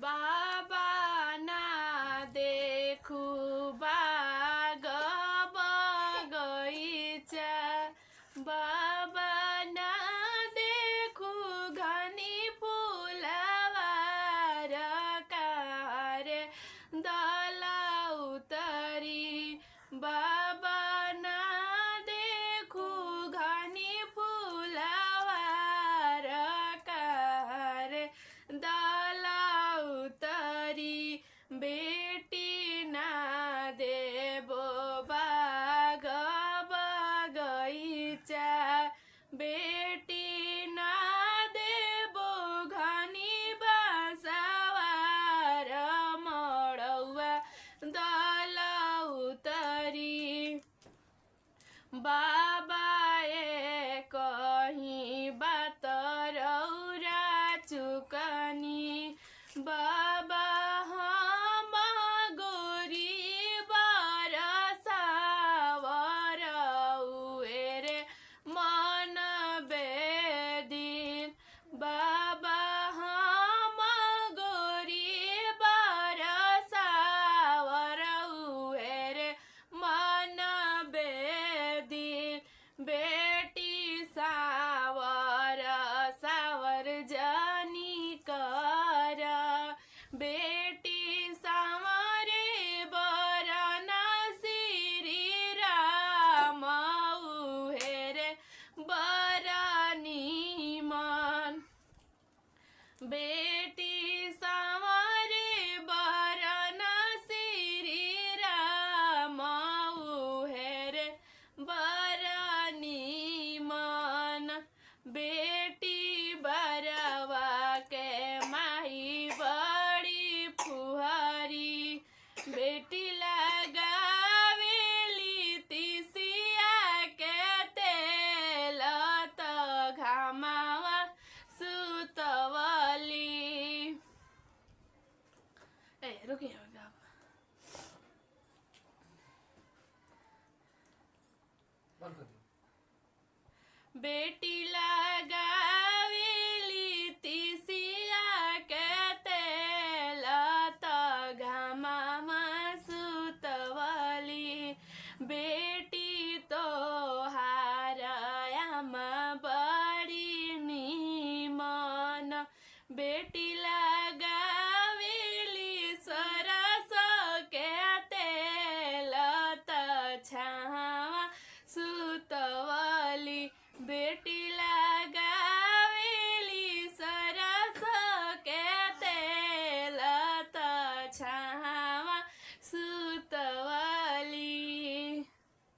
बाबा ना देखू बाग बगैचा, बाबा ना देखू घनी फुलवार कारे दला उतरी, बाबा ना देखू घनी फुलवार कारे दला उतरी, बेटी ना देबो बाग बगैचा, बेटी ना देबो घनी बाँसवार मड़ौआ दला उतरी, बाबा कहीं बात रौरा चुकनी, बाबा हम गोरी बरसावर उरे मन बेदिन, बाबा हम गोरी बरसावर उरे मन बेदिन, बेटी सावर सावर जानी कर, बेटी सावरे बरना श्री राम उहेरे बरनी मन, बेटी सावरे बरना श्री राम उहेरे बरनी मन, बेटी बरवा के माई बड़ी फुहरी, बेटी लगावेली तिसिया के तेल त घामावा सुतवली। रुकिए बेटी